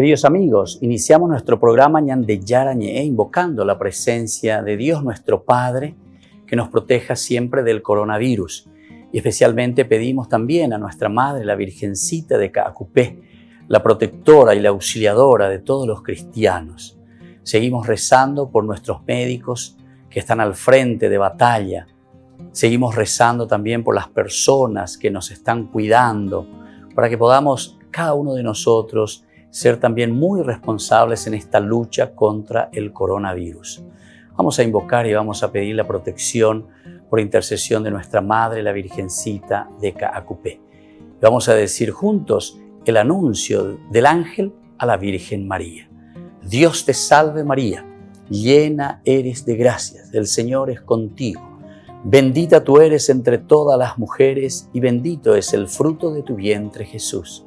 Queridos amigos, iniciamos nuestro programa Ñande Yara Ñe, invocando la presencia de Dios nuestro Padre, que nos proteja siempre del coronavirus. Y especialmente pedimos también a nuestra Madre, la Virgencita de Caacupé, la protectora y la auxiliadora de todos los cristianos. Seguimos rezando por nuestros médicos que están al frente de batalla. Seguimos rezando también por las personas que nos están cuidando, para que podamos, cada uno de nosotros, ser también muy responsables en esta lucha contra el coronavirus. Vamos a invocar y vamos a pedir la protección por intercesión de nuestra Madre, la Virgencita de Caacupé. Vamos a decir juntos el anuncio del ángel a la Virgen María. Dios te salve María, llena eres de gracias, el Señor es contigo. Bendita tú eres entre todas las mujeres y bendito es el fruto de tu vientre Jesús.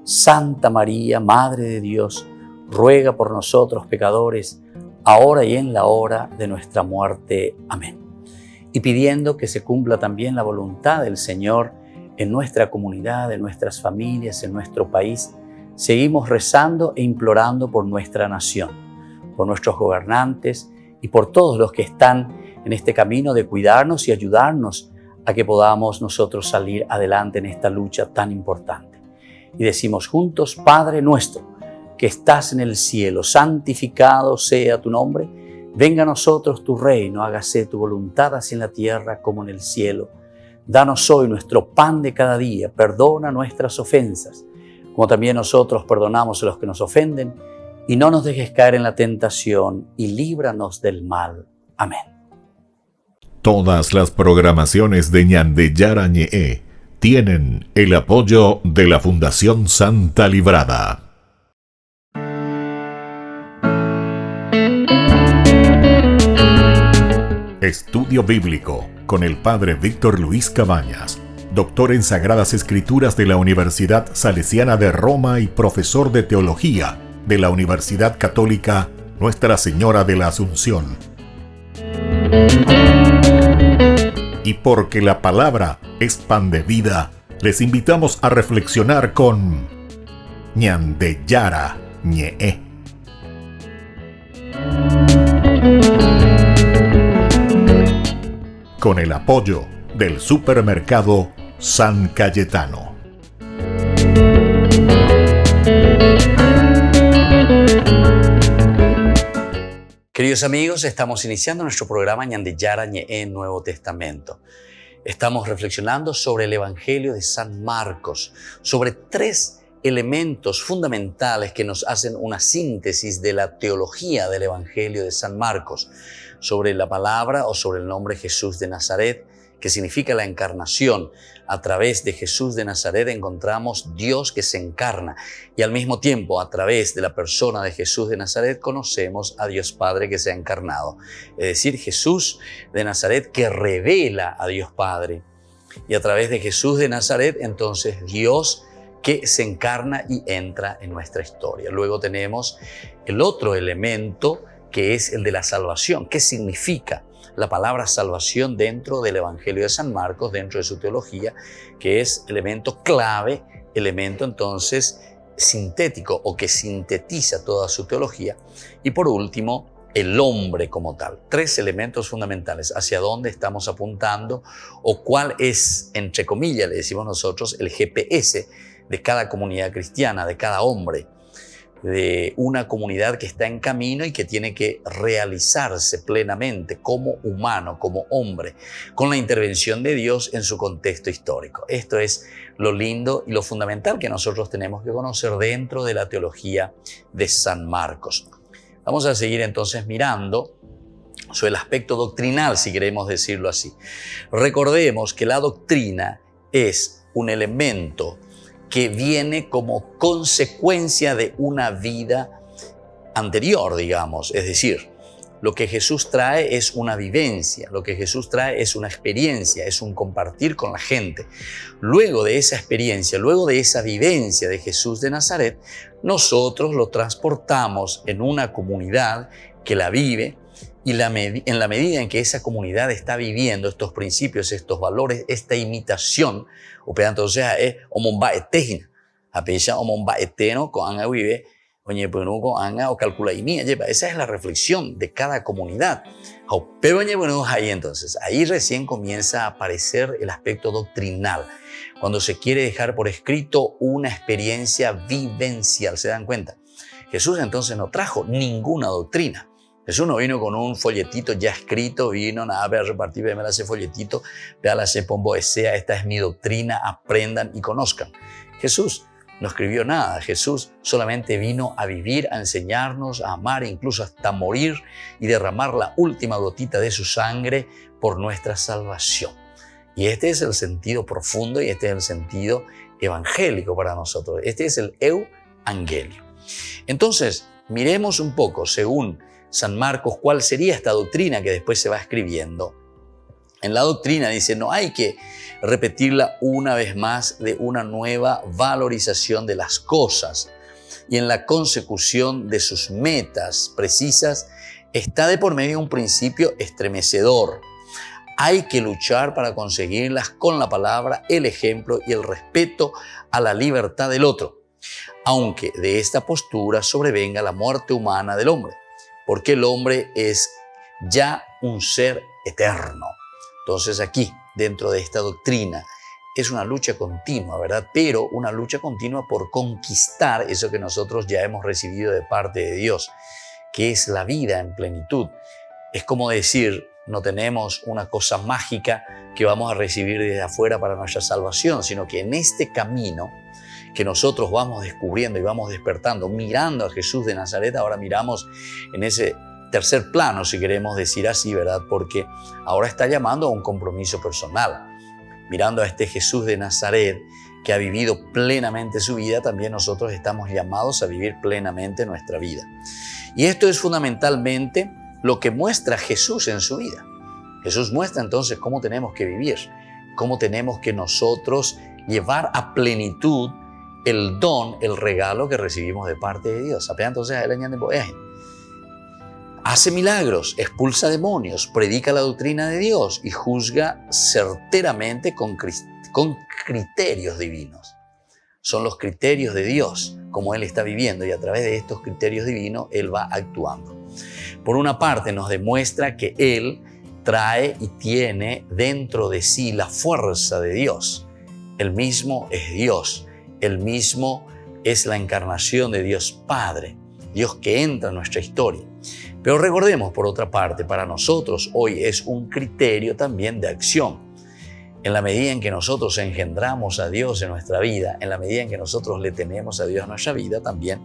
Santa María, Madre de Dios, ruega por nosotros pecadores, ahora y en la hora de nuestra muerte. Amén. Y pidiendo que se cumpla también la voluntad del Señor en nuestra comunidad, en nuestras familias, en nuestro país, seguimos rezando e implorando por nuestra nación, por nuestros gobernantes y por todos los que están en este camino de cuidarnos y ayudarnos a que podamos nosotros salir adelante en esta lucha tan importante. Y decimos juntos, Padre nuestro, que estás en el cielo, santificado sea tu nombre. Venga a nosotros tu reino, hágase tu voluntad así en la tierra como en el cielo. Danos hoy nuestro pan de cada día, perdona nuestras ofensas, como también nosotros perdonamos a los que nos ofenden, y no nos dejes caer en la tentación, y líbranos del mal. Amén. Todas las programaciones de Ñande Yara Ñe tienen el apoyo de la Fundación Santa Librada. Estudio Bíblico con el Padre Víctor Luis Cabañas, doctor en Sagradas Escrituras de la Universidad Salesiana de Roma y profesor de Teología de la Universidad Católica Nuestra Señora de la Asunción. Y porque la palabra es pan de vida, les invitamos a reflexionar con Ñande Yara Ñe. Con el apoyo del supermercado San Cayetano. Queridos amigos, estamos iniciando nuestro programa Ñande Yara Ñe, Nuevo Testamento. Estamos reflexionando sobre el Evangelio de San Marcos, sobre 3 elementos fundamentales que nos hacen una síntesis de la teología del Evangelio de San Marcos, sobre la palabra o sobre el nombre Jesús de Nazaret, que significa la encarnación. A través de Jesús de Nazaret encontramos Dios que se encarna y al mismo tiempo a través de la persona de Jesús de Nazaret conocemos a Dios Padre que se ha encarnado. Es decir, Jesús de Nazaret que revela a Dios Padre y a través de Jesús de Nazaret entonces Dios que se encarna y entra en nuestra historia. Luego tenemos el otro elemento que es el de la salvación. ¿Qué significa la palabra salvación dentro del Evangelio de San Marcos, dentro de su teología, que es elemento clave, elemento entonces sintético o que sintetiza toda su teología? Y por último, el hombre como tal. 3 elementos fundamentales. ¿Hacia dónde estamos apuntando? O cuál es, entre comillas, le decimos nosotros, el GPS de cada comunidad cristiana, de cada hombre, de una comunidad que está en camino y que tiene que realizarse plenamente como humano, como hombre, con la intervención de Dios en su contexto histórico. Esto es lo lindo y lo fundamental que nosotros tenemos que conocer dentro de la teología de San Marcos. Vamos a seguir entonces mirando sobre el aspecto doctrinal, si queremos decirlo así. Recordemos que la doctrina es un elemento que viene como consecuencia de una vida anterior, digamos. Es decir, lo que Jesús trae es una vivencia, lo que Jesús trae es una experiencia, es un compartir con la gente. Luego de esa experiencia, luego de esa vivencia de Jesús de Nazaret, nosotros lo transportamos en una comunidad que la vive y en la medida en que esa comunidad está viviendo estos principios, estos valores, esta imitación, o entonces es omomba etejina, a pesar omomba eteno con vive oye, pues no anga o calculainía, lleva. Esa es la reflexión de cada comunidad. Pero oye, bueno, ahí entonces, ahí recién comienza a aparecer el aspecto doctrinal, cuando se quiere dejar por escrito una experiencia vivencial. ¿Se dan cuenta? Jesús entonces no trajo ninguna doctrina. Jesús no vino con un folletito ya escrito, vino nada, ve a repartir, véame ese folletito, véala ese pombo desea, esta es mi doctrina, aprendan y conozcan. Jesús no escribió nada. Jesús solamente vino a vivir, a enseñarnos, a amar, incluso hasta morir y derramar la última gotita de su sangre por nuestra salvación. Y este es el sentido profundo y este es el sentido evangélico para nosotros. Este es el euangelio. Entonces, miremos un poco, según San Marcos, cuál sería esta doctrina que después se va escribiendo. En la doctrina dice, no hay que repetirla una vez más de una nueva valorización de las cosas. Y en la consecución de sus metas precisas está de por medio un principio estremecedor. Hay que luchar para conseguirlas con la palabra, el ejemplo y el respeto a la libertad del otro, aunque de esta postura sobrevenga la muerte humana del hombre, porque el hombre es ya un ser eterno. Entonces aquí, dentro de esta doctrina, es una lucha continua, ¿verdad? Pero una lucha continua por conquistar eso que nosotros ya hemos recibido de parte de Dios, que es la vida en plenitud. Es como decir, no tenemos una cosa mágica que vamos a recibir desde afuera para nuestra salvación, sino que en este camino que nosotros vamos descubriendo y vamos despertando, mirando a Jesús de Nazaret, ahora miramos en ese tercer plano, si queremos decir así, ¿verdad? Porque ahora está llamando a un compromiso personal. Mirando a este Jesús de Nazaret que ha vivido plenamente su vida, también nosotros estamos llamados a vivir plenamente nuestra vida. Y esto es fundamentalmente lo que muestra Jesús en su vida. Jesús muestra entonces cómo tenemos que vivir, cómo tenemos que nosotros llevar a plenitud el don, el regalo que recibimos de parte de Dios. Entonces, hace milagros, expulsa demonios, predica la doctrina de Dios y juzga certeramente con criterios divinos. Son los criterios de Dios, como Él está viviendo, y a través de estos criterios divinos Él va actuando. Por una parte nos demuestra que Él trae y tiene dentro de sí la fuerza de Dios. Él mismo es Dios, Él mismo es la encarnación de Dios Padre, Dios que entra en nuestra historia. Pero recordemos, por otra parte, para nosotros hoy es un criterio también de acción. En la medida en que nosotros engendramos a Dios en nuestra vida, en la medida en que nosotros le tenemos a Dios en nuestra vida, también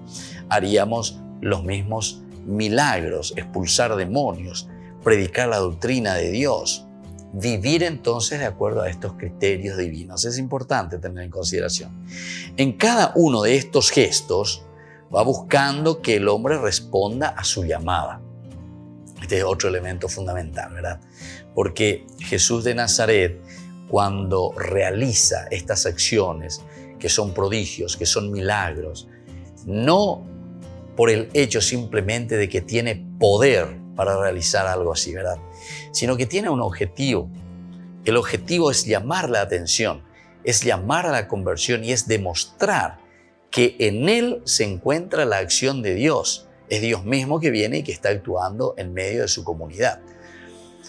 haríamos los mismos milagros, expulsar demonios, predicar la doctrina de Dios, vivir entonces de acuerdo a estos criterios divinos. Es importante tener en consideración. En cada uno de estos gestos va buscando que el hombre responda a su llamada. Este es otro elemento fundamental, ¿verdad? Porque Jesús de Nazaret, cuando realiza estas acciones que son prodigios, que son milagros, no por el hecho simplemente de que tiene poder para realizar algo así, ¿verdad? Sino que tiene un objetivo. El objetivo es llamar la atención, es llamar a la conversión y es demostrar que en Él se encuentra la acción de Dios. Es Dios mismo que viene y que está actuando en medio de su comunidad.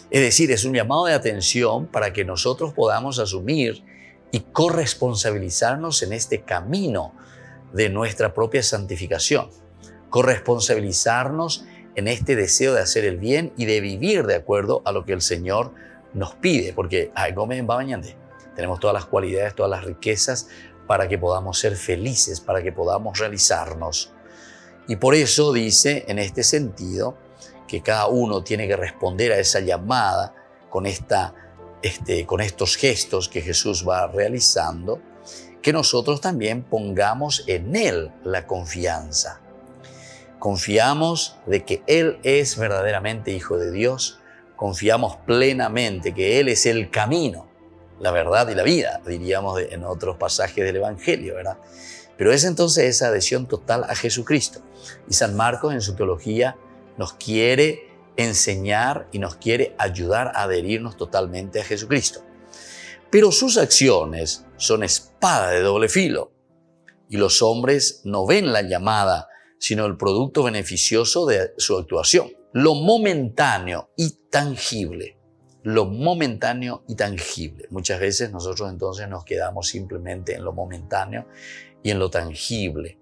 Es decir, es un llamado de atención para que nosotros podamos asumir y corresponsabilizarnos en este camino de nuestra propia santificación. Corresponsabilizarnos en este deseo de hacer el bien y de vivir de acuerdo a lo que el Señor nos pide. Porque tenemos todas las cualidades, todas las riquezas para que podamos ser felices, para que podamos realizarnos. Y por eso dice en este sentido que cada uno tiene que responder a esa llamada con estos gestos que Jesús va realizando, que nosotros también pongamos en Él la confianza. Confiamos de que Él es verdaderamente Hijo de Dios, confiamos plenamente que Él es el camino, la verdad y la vida, diríamos en otros pasajes del Evangelio, ¿verdad? Pero es entonces esa adhesión total a Jesucristo. Y San Marcos en su teología nos quiere enseñar y nos quiere ayudar a adherirnos totalmente a Jesucristo. Pero sus acciones son espada de doble filo y los hombres no ven la llamada sino el producto beneficioso de su actuación. Lo momentáneo y tangible. Lo momentáneo y tangible. Muchas veces nosotros entonces nos quedamos simplemente en lo momentáneo y en lo tangible.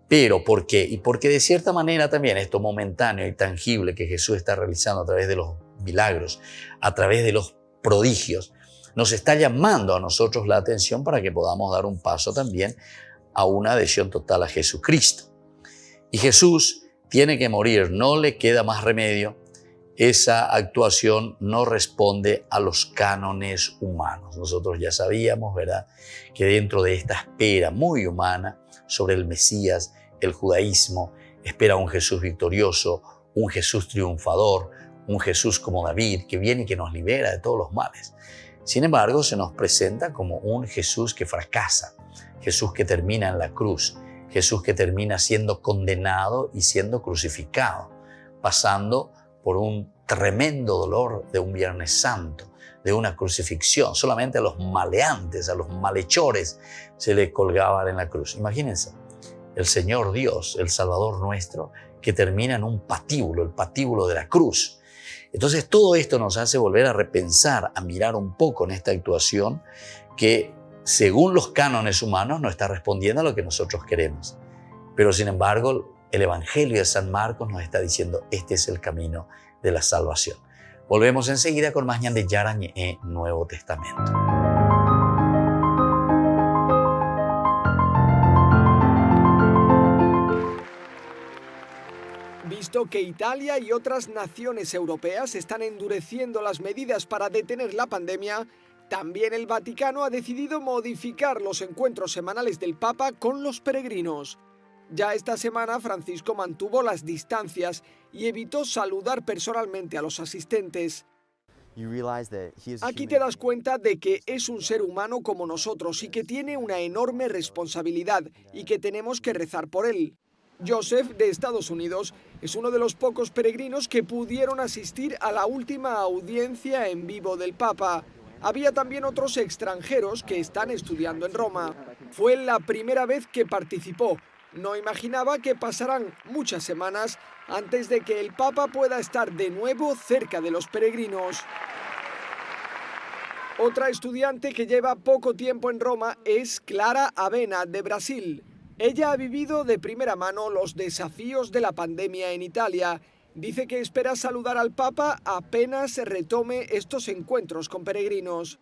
Pero ¿por qué? Y porque de cierta manera también esto momentáneo y tangible que Jesús está realizando a través de los milagros, a través de los prodigios, nos está llamando a nosotros la atención para que podamos dar un paso también a una adhesión total a Jesucristo. Y Jesús tiene que morir, no le queda más remedio. Esa actuación no responde a los cánones humanos. Nosotros ya sabíamos, ¿verdad?, que dentro de esta espera muy humana sobre el Mesías, el judaísmo espera un Jesús victorioso, un Jesús triunfador, un Jesús como David, que viene y que nos libera de todos los males. Sin embargo, se nos presenta como un Jesús que fracasa, Jesús que termina en la cruz, Jesús que termina siendo condenado y siendo crucificado, pasando por un tremendo dolor de un Viernes Santo, de una crucifixión. Solamente a los maleantes, a los malhechores se les colgaban en la cruz. Imagínense, el Señor Dios, el Salvador nuestro, que termina en un patíbulo, el patíbulo de la cruz. Entonces todo esto nos hace volver a repensar, a mirar un poco en esta actuación que según los cánones humanos no está respondiendo a lo que nosotros queremos. Pero sin embargo, el Evangelio de San Marcos nos está diciendo este es el camino de la salvación. Volvemos enseguida con más Ñande Yara Ñe Nuevo Testamento. Visto que Italia y otras naciones europeas están endureciendo las medidas para detener la pandemia, también el Vaticano ha decidido modificar los encuentros semanales del Papa con los peregrinos. Ya esta semana Francisco mantuvo las distancias y evitó saludar personalmente a los asistentes. Aquí te das cuenta de que es un ser humano como nosotros y que tiene una enorme responsabilidad y que tenemos que rezar por él. Joseph, de Estados Unidos, es uno de los pocos peregrinos que pudieron asistir a la última audiencia en vivo del Papa. Había también otros extranjeros que están estudiando en Roma. Fue la primera vez que participó. No imaginaba que pasarán muchas semanas antes de que el Papa pueda estar de nuevo cerca de los peregrinos. Otra estudiante que lleva poco tiempo en Roma es Clara Avena, de Brasil. Ella ha vivido de primera mano los desafíos de la pandemia en Italia. Dice que espera saludar al Papa apenas se retome estos encuentros con peregrinos.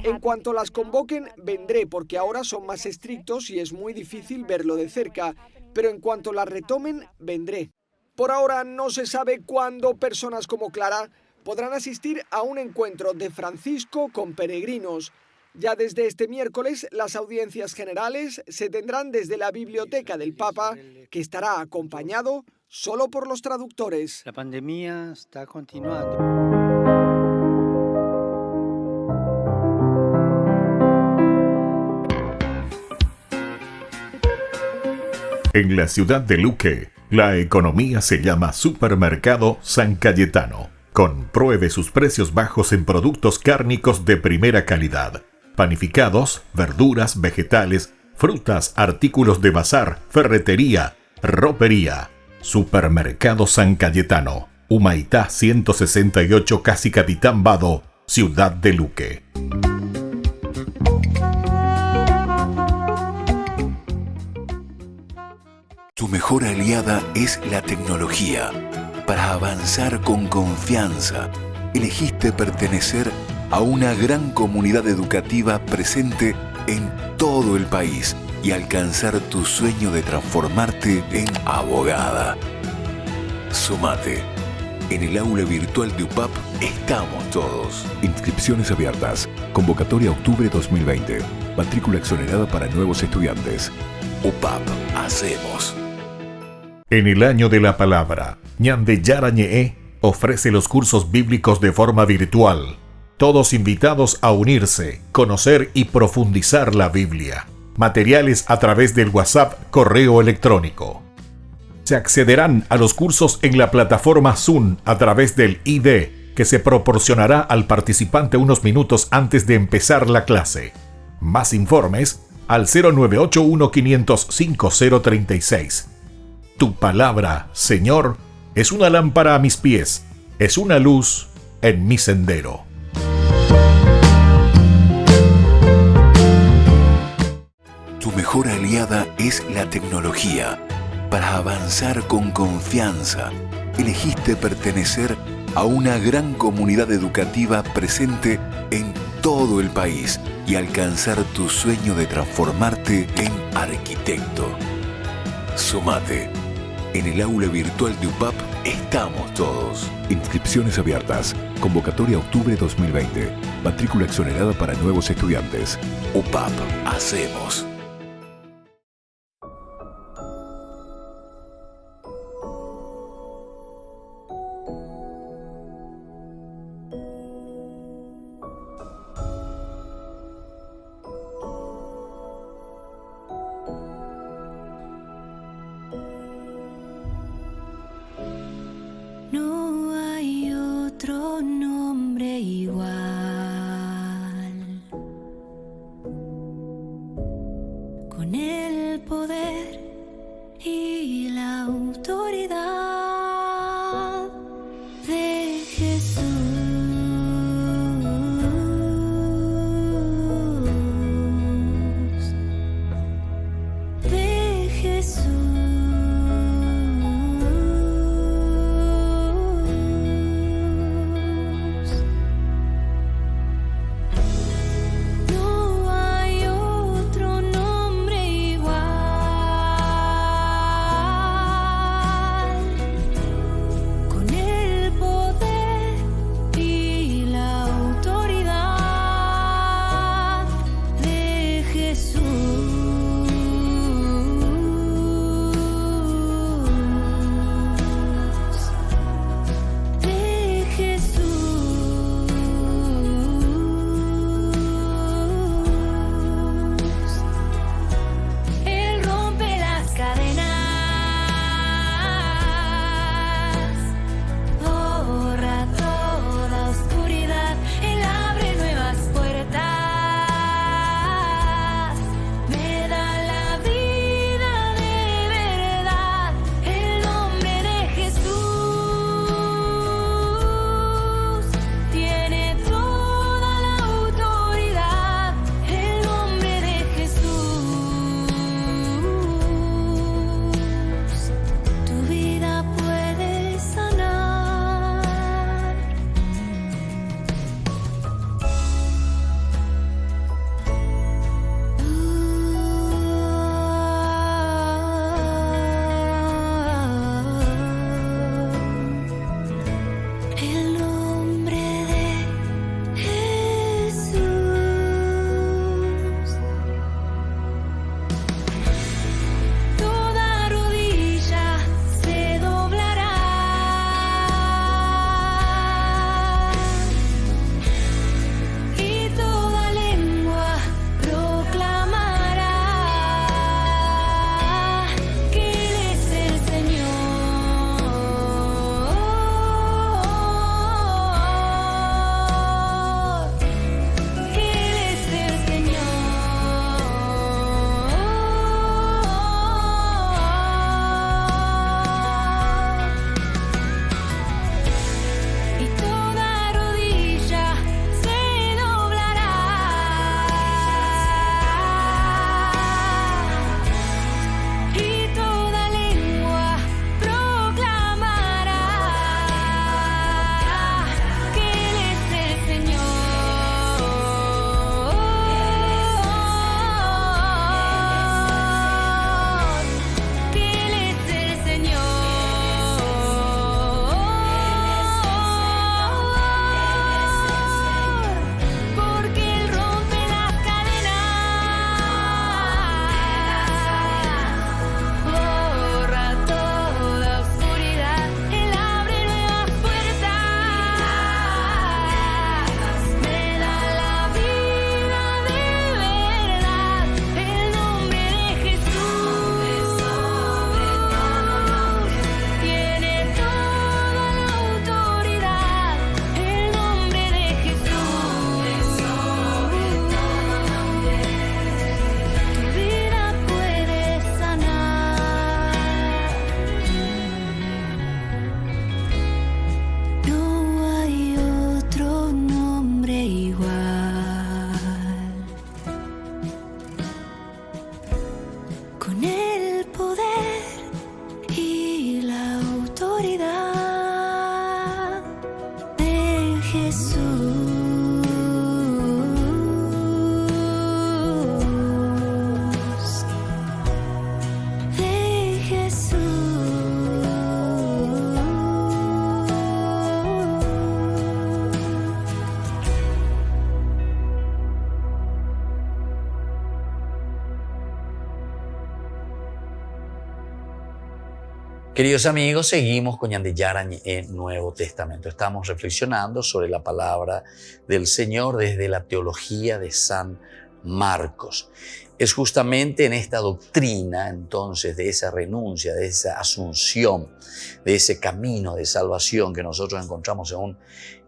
En cuanto las convoquen, vendré porque ahora son más estrictos y es muy difícil verlo de cerca, pero en cuanto las retomen, vendré. Por ahora no se sabe cuándo personas como Clara podrán asistir a un encuentro de Francisco con peregrinos. Ya desde este miércoles, las audiencias generales se tendrán desde la biblioteca del Papa, que estará acompañado solo por los traductores. La pandemia está continuando. En la ciudad de Luque, la economía se llama Supermercado San Cayetano. Compruebe sus precios bajos en productos cárnicos de primera calidad. Panificados, verduras, vegetales, frutas, artículos de bazar, ferretería, ropería. Supermercado San Cayetano, Humaitá 168, Casi Capitán Vado, Ciudad de Luque. Tu mejor aliada es la tecnología. Para avanzar con confianza, elegiste pertenecer a una gran comunidad educativa presente en todo el país y alcanzar tu sueño de transformarte en abogada. Sumate. En el aula virtual de UPAP estamos todos. Inscripciones abiertas. Convocatoria octubre 2020. Matrícula exonerada para nuevos estudiantes. UPAP. Hacemos. En el año de la palabra, Ñande Yara Ñe ofrece los cursos bíblicos de forma virtual. Todos invitados a unirse, conocer y profundizar la Biblia. Materiales a través del WhatsApp, correo electrónico. Se accederán a los cursos en la plataforma Zoom a través del ID, que se proporcionará al participante unos minutos antes de empezar la clase. Más informes al 0981 500 5036. Tu palabra, Señor, es una lámpara a mis pies, es una luz en mi sendero. Tu mejor aliada es la tecnología. Para avanzar con confianza, elegiste pertenecer a una gran comunidad educativa presente en todo el país y alcanzar tu sueño de transformarte en arquitecto. Sumate. En el aula virtual de UPAP estamos todos. Inscripciones abiertas. Convocatoria octubre 2020. Matrícula exonerada para nuevos estudiantes. UPAP. Hacemos. No hay otro nombre igual. Con el poder y la autoridad de Jesús. De Jesús. Queridos amigos, seguimos con Yandeyara en Nuevo Testamento. Estamos reflexionando sobre la palabra del Señor desde la teología de San Marcos. Es justamente en esta doctrina, entonces, de esa renuncia, de esa asunción, de ese camino de salvación que nosotros encontramos en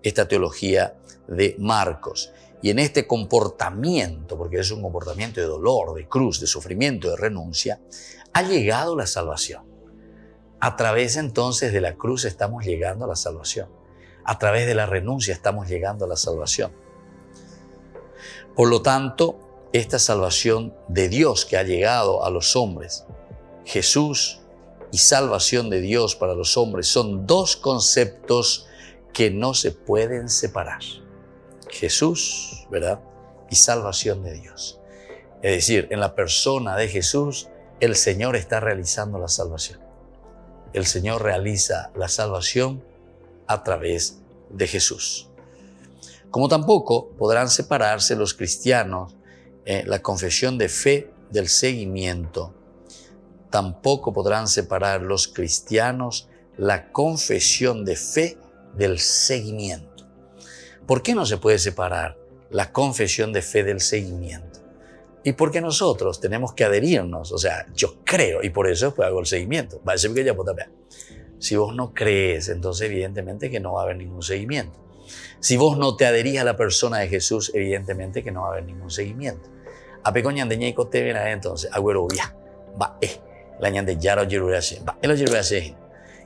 esta teología de Marcos. Y en este comportamiento, porque es un comportamiento de dolor, de cruz, de sufrimiento, de renuncia, ha llegado la salvación. A través entonces de la cruz estamos llegando a la salvación. A través de la renuncia estamos llegando a la salvación. Por lo tanto, esta salvación de Dios que ha llegado a los hombres, Jesús y salvación de Dios para los hombres, son dos conceptos que no se pueden separar. Jesús, ¿verdad? Y salvación de Dios. Es decir, en la persona de Jesús, el Señor está realizando la salvación. El Señor realiza la salvación a través de Jesús. Como tampoco podrán separarse los cristianos la confesión de fe del seguimiento. Tampoco podrán separar los cristianos la confesión de fe del seguimiento. ¿Por qué no se puede separar la confesión de fe del seguimiento? Y porque nosotros tenemos que adherirnos, o sea, yo creo y por eso pues hago el seguimiento. Va a ser que ya puedo ver. Si vos no crees, entonces evidentemente que no va a haber ningún seguimiento. Si vos no te adherís a la persona de Jesús, evidentemente que no va a haber ningún seguimiento. A pecoña de ñeco te ven entonces, agüero ya, va la ñan de yaro yerurase, va el yerurase.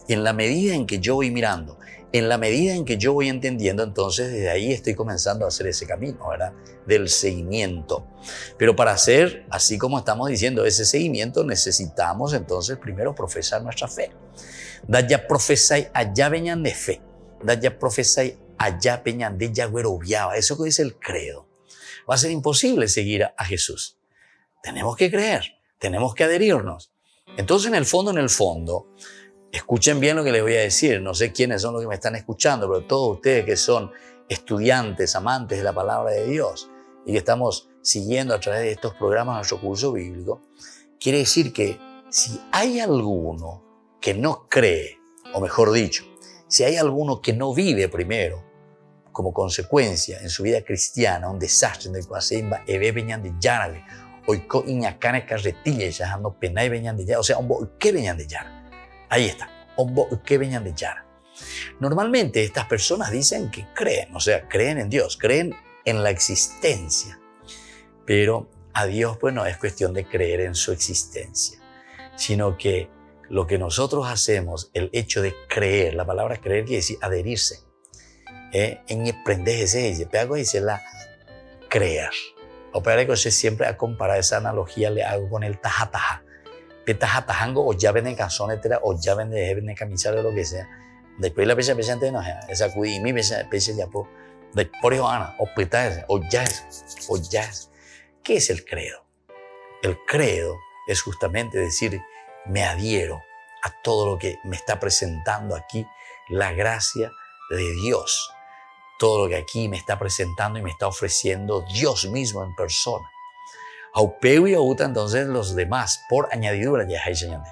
En la medida en que yo voy mirando, en la medida en que yo voy entendiendo, entonces desde ahí estoy comenzando a hacer ese camino, ¿verdad? Del seguimiento. Pero para hacer, así como estamos diciendo, ese seguimiento necesitamos entonces primero profesar nuestra fe. Daya profesai allá veñan de fe. Daya profesai allá veñan de yagüero viaba. Eso que dice el credo. Va a ser imposible seguir a Jesús. Tenemos que creer, tenemos que adherirnos. Entonces en el fondo, escuchen bien lo que les voy a decir. No sé quiénes son los que me están escuchando, pero todos ustedes que son estudiantes, amantes de la palabra de Dios y que estamos siguiendo a través de estos programas nuestro curso bíblico, quiere decir que si hay alguno que no cree, o mejor dicho, si hay alguno que no vive primero, como consecuencia en su vida cristiana, un desastre en el cual se va eve veñan de llave, oiko iñacane carretilla ya no penay veñan de llave, o sea, ¿qué veñan de llave? Ahí está, ¿qué veñan de llave? Normalmente estas personas dicen que creen, o sea, creen en Dios, creen en la existencia, pero a Dios pues no es cuestión de creer en su existencia, sino que lo que nosotros hacemos, el hecho de creer, la palabra creer quiere decir adherirse, en aprender ese, pero dice la creer. O para que yo siempre a comparar esa analogía le hago con el tajataja. Petajatango o llaven en calzón, o llaven de camisa o lo que sea. Después la pecha antes no es acudí mi pecha ya por eso Ana, o peta o ya es. ¿Qué es el credo? El credo es justamente decir, me adhiero a todo lo que me está presentando aquí la gracia de Dios. Todo lo que aquí me está presentando y me está ofreciendo Dios mismo en persona. Aupeu y auta entonces los demás, por añadidura, ya hay señal.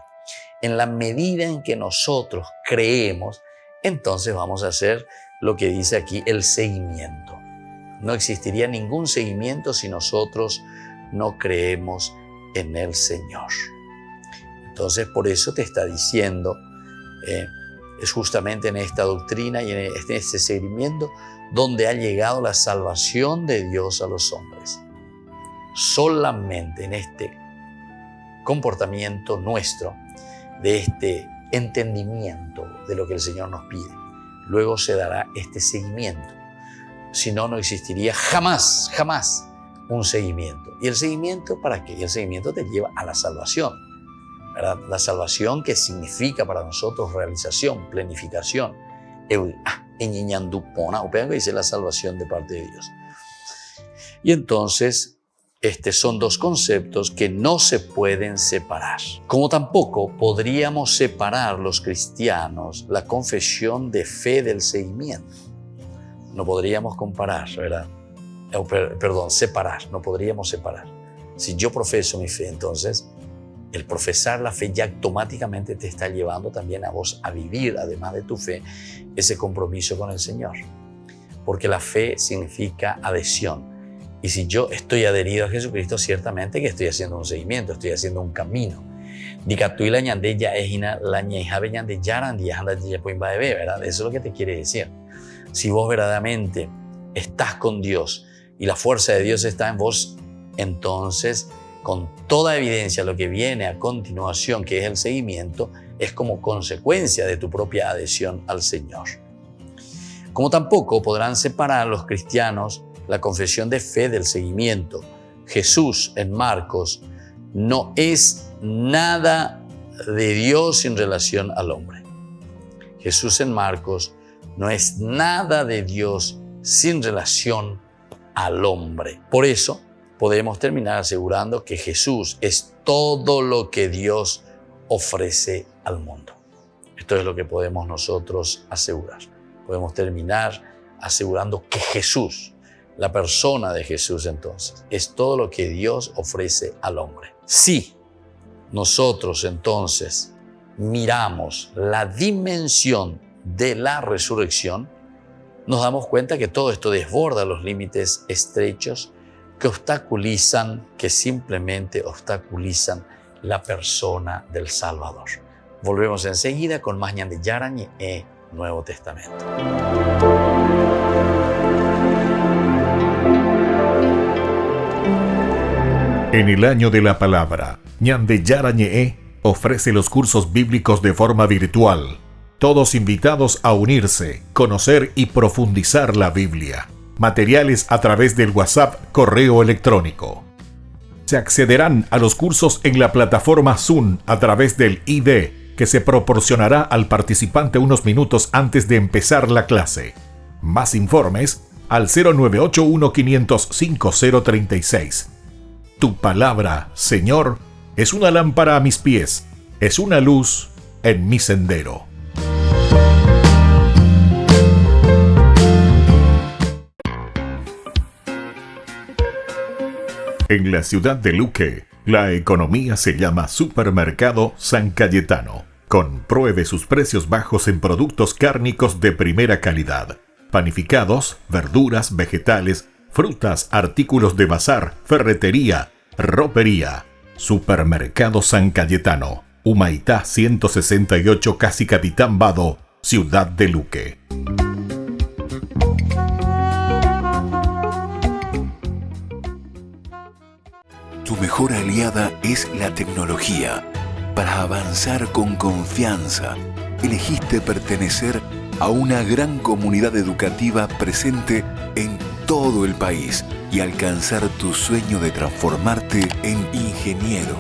En la medida en que nosotros creemos, entonces vamos a hacer lo que dice aquí, el seguimiento. No existiría ningún seguimiento si nosotros no creemos en el Señor. Entonces, por eso te está diciendo, es justamente en esta doctrina y en este seguimiento donde ha llegado la salvación de Dios a los hombres. Solamente en este comportamiento nuestro, de este entendimiento de lo que el Señor nos pide, luego se dará este seguimiento. Si no, no existiría jamás un seguimiento. ¿Y el seguimiento para qué? Y el seguimiento te lleva a la salvación, ¿verdad? La salvación que significa para nosotros realización, planificación. Dice la salvación de parte de Dios. Y entonces, son dos conceptos que no se pueden separar. Como tampoco podríamos separar los cristianos la confesión de fe del seguimiento. No podríamos comparar, ¿verdad? Separar, no podríamos separar. Si yo profeso mi fe, entonces El profesar la fe ya automáticamente te está llevando también a vos a vivir, además de tu fe, ese compromiso con el Señor. Porque la fe significa adhesión. Y si yo estoy adherido a Jesucristo, ciertamente que estoy haciendo un seguimiento, estoy haciendo un camino. ¿Verdad? Eso es lo que te quiere decir. Si vos verdaderamente estás con Dios y la fuerza de Dios está en vos, entonces con toda evidencia lo que viene a continuación, que es el seguimiento, es como consecuencia de tu propia adhesión al Señor. Como tampoco podrán separar los cristianos la confesión de fe del seguimiento. Jesús en Marcos no es nada de Dios en relación al hombre. Jesús en Marcos no es nada de Dios sin relación al hombre. Por eso podemos terminar asegurando que Jesús es todo lo que Dios ofrece al mundo. Esto es lo que podemos nosotros asegurar. Podemos terminar asegurando que Jesús, la persona de Jesús entonces, es todo lo que Dios ofrece al hombre. Si nosotros entonces miramos la dimensión de la resurrección, nos damos cuenta que todo esto desborda los límites estrechos que simplemente obstaculizan la persona del Salvador. Volvemos enseguida con más Ñande Yarañe e Nuevo Testamento. En el año de la palabra, Ñande Yarañe ofrece los cursos bíblicos de forma virtual. Todos invitados a unirse, conocer y profundizar la Biblia. Materiales a través del WhatsApp, correo electrónico. Se accederán a los cursos en la plataforma Zoom a través del ID, que se proporcionará al participante unos minutos antes de empezar la clase. Más informes al 0981-500-5036. Tu palabra, Señor, es una lámpara a mis pies, es una luz en mi sendero. En la ciudad de Luque, la economía se llama Supermercado San Cayetano. Compruebe sus precios bajos en productos cárnicos de primera calidad. Panificados, verduras, vegetales, frutas, artículos de bazar, ferretería, ropería. Supermercado San Cayetano, Humaitá 168, Casi Capitán Vado, ciudad de Luque. Tu mejor aliada es la tecnología. Para avanzar con confianza, elegiste pertenecer a una gran comunidad educativa presente en todo el país y alcanzar tu sueño de transformarte en ingeniero.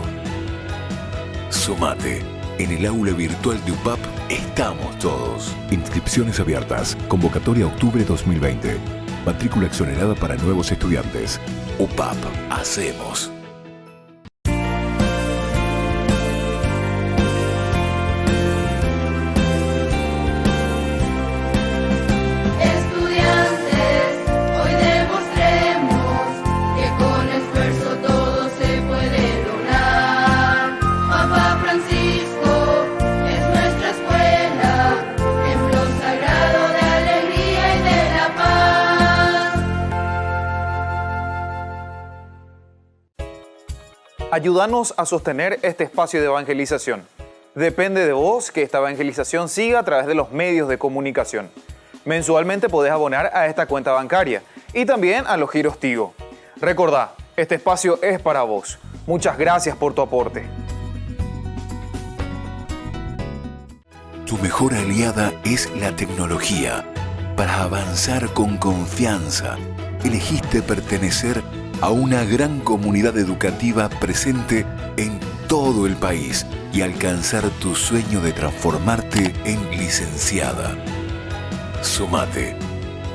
Sumate. En el aula virtual de UPAP estamos todos. Inscripciones abiertas. Convocatoria octubre 2020. Matrícula exonerada para nuevos estudiantes. UPAP. Hacemos. Ayúdanos a sostener este espacio de evangelización. Depende de vos que esta evangelización siga a través de los medios de comunicación. Mensualmente podés abonar a esta cuenta bancaria y también a los giros Tigo. Recordá, este espacio es para vos. Muchas gracias por tu aporte. Tu mejor aliada es la tecnología. Para avanzar con confianza, elegiste pertenecer a una gran comunidad educativa presente en todo el país y alcanzar tu sueño de transformarte en licenciada. Sumate.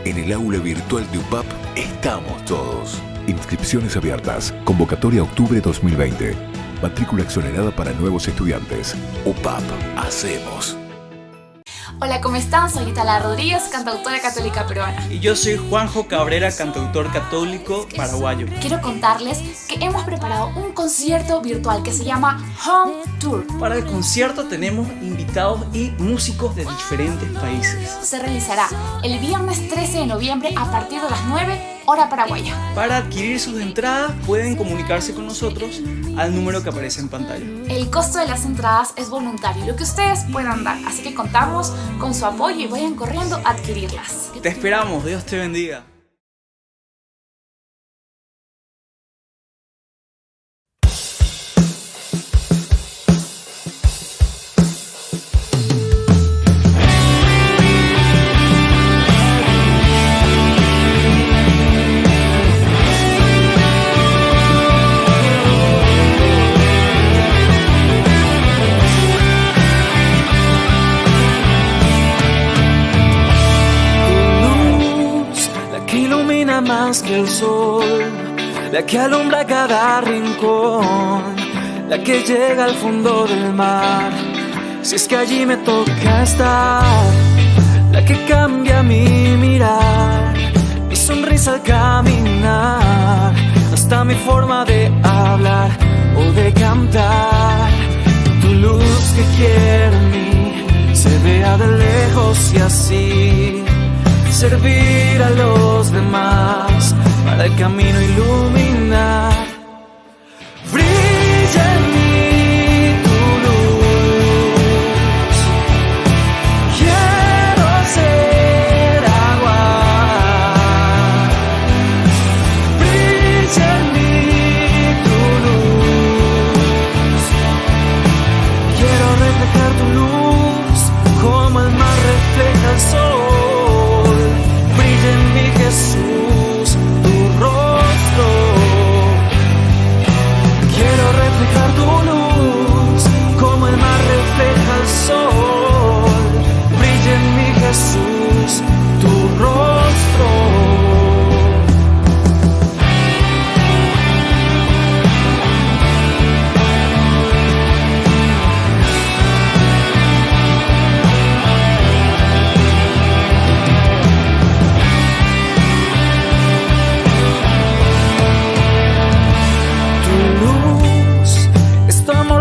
En el aula virtual de UPAP estamos todos. Inscripciones abiertas. Convocatoria octubre 2020. Matrícula exonerada para nuevos estudiantes. UPAP. Hacemos. Hola, ¿cómo están? Soy Itala Rodríguez, cantautora católica peruana. Y yo soy Juanjo Cabrera, cantautor católico paraguayo. Quiero contarles que hemos preparado un concierto virtual que se llama Home Tour. Para el concierto tenemos invitados y músicos de diferentes países. Se realizará el viernes 13 de noviembre a partir de las 9, hora paraguaya. Para adquirir sus entradas pueden comunicarse con nosotros al número que aparece en pantalla. El costo de las entradas es voluntario, lo que ustedes puedan dar, así que contamos con su apoyo y vayan corriendo a adquirirlas. Te esperamos, Dios te bendiga. Más que el sol, la que alumbra cada rincón, la que llega al fondo del mar, si es que allí me toca estar, la que cambia mi mirar, mi sonrisa al caminar, hasta mi forma de hablar o de cantar. Tu luz que quiere en mí se vea de lejos y así servir a los demás para el camino iluminar. Brilla en mí tu luz. Quiero ser agua. Brilla en mí tu luz. Quiero reflejar tu luz como el mar refleja el sol. Jesús, tu rostro. Quiero reflejar tu luz como el mar refleja el sol. Brilla en mí, Jesús, tu rostro.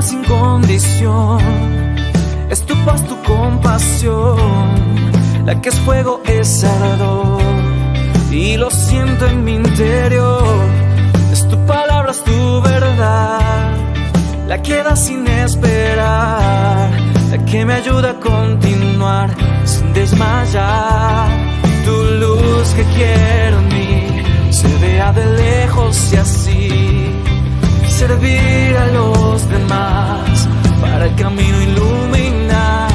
Sin condición, es tu paz, tu compasión, la que es fuego, es ardor, y lo siento en mi interior. Es tu palabra, es tu verdad, la que da sin esperar, la que me ayuda a continuar sin desmayar. Tu luz que quiero en mí se vea de lejos y así servir a los demás para el camino iluminar.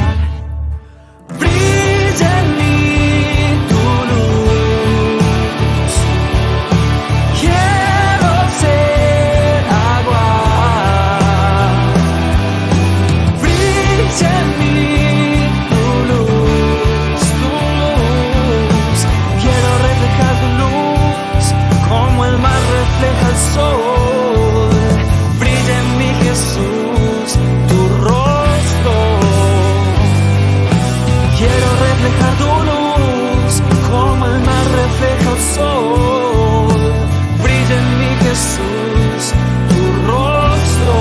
Brilla en mí tu luz. Quiero ser agua. Brilla en mí tu luz, tu luz. Quiero reflejar tu luz como el mar refleja el sol. Jesús, tu rostro. Quiero reflejar tu luz como el mar refleja el sol. Brilla en mí, Jesús, tu rostro.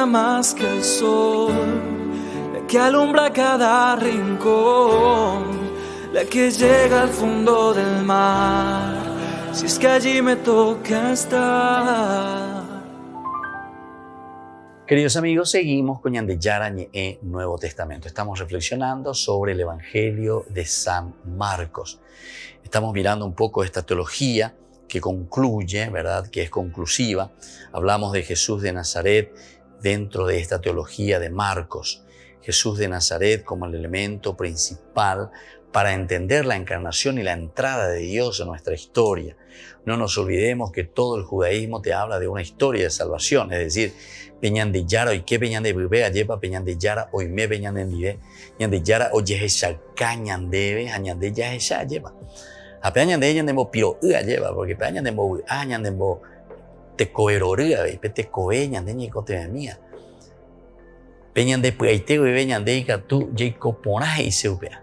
Más que el sol, la que alumbra cada rincón, la que llega al fondo del mar, si es que allí me toca estar. Queridos amigos, seguimos con Ñandeyara Ñe'e Nuevo Testamento. Estamos reflexionando sobre el Evangelio de San Marcos. Estamos mirando un poco esta teología que concluye, ¿verdad? Que es conclusiva. Hablamos de Jesús de Nazaret dentro de esta teología de Marcos. Jesús de Nazaret como el elemento principal para entender la encarnación y la entrada de Dios en nuestra historia. No nos olvidemos que todo el judaísmo te habla de una historia de salvación, es decir, Peñandeyara hoy que Peñandebebe lleva Peñandeyara hoy me Peñandendide, Ñandeyara oye Shaka Ñandebe, Añandeya Esha lleva. A Peñandeyara Ñandembo Piro lleva, porque Peñandembo Ñandembo te coeroría, te coe Ñandeña y cotemía. Peñande Puaite bebe Ñandeica tú Jacob Ponaje y Seupea.